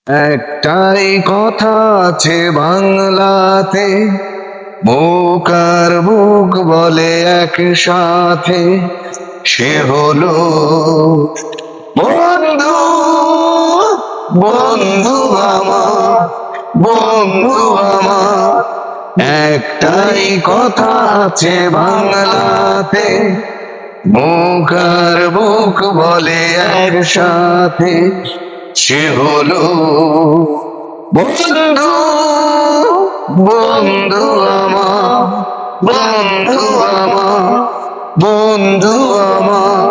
একটাই কথা আছে বাংলাতে, বুক আর বুক বলে একসাথে, সে হলো বন্ধু। বন্ধু আমার, বন্ধু আমার। একটাই কথা আছে বাংলাতে, বুক আর বুক বলে একসাথে, সে হলো বন্ধু। বন্ধু আমার, বন্ধু আমার, বন্ধু আমার।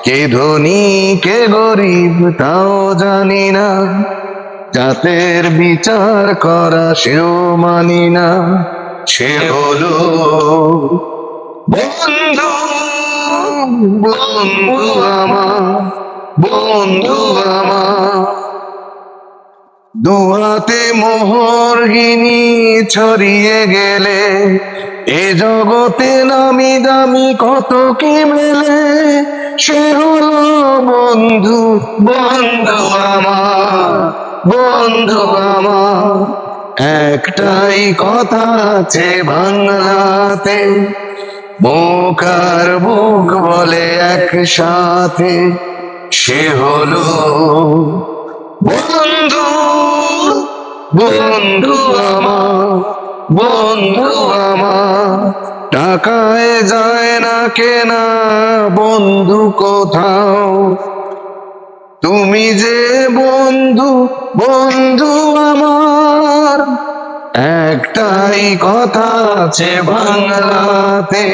কে ধনী কে গরিব তাও জানি না, জাতের বিচার করা সেও মানি না, সে হলো বন্ধু। বন্ধু আমার, বন্ধু আমার। দুহাতে মোহরগিনি ছড়িয়ে গেলে এ জগতে নামি দামি কত কি মেলে, সে হলো বন্ধু। বন্ধু আমার, বন্ধু আমার। একটাই কথা আছে বাংলাতে, বুক আর বুক বলে একসাথে, সে হলো বন্ধু। বন্ধু আমার, বন্ধু আমার। টাকায় যায় না কেনা বন্ধু কোথাও, তুমি যে বন্ধু, বন্ধু আমার। একটাই কথা আছে বাংলাতে,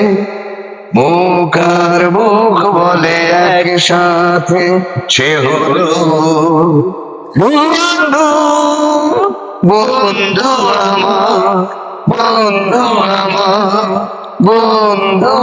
বুক আর বুক বলে একসাথে, সে হলো বন্ধু। বন্ধু আমার, বন্ধু আমার, বন্ধু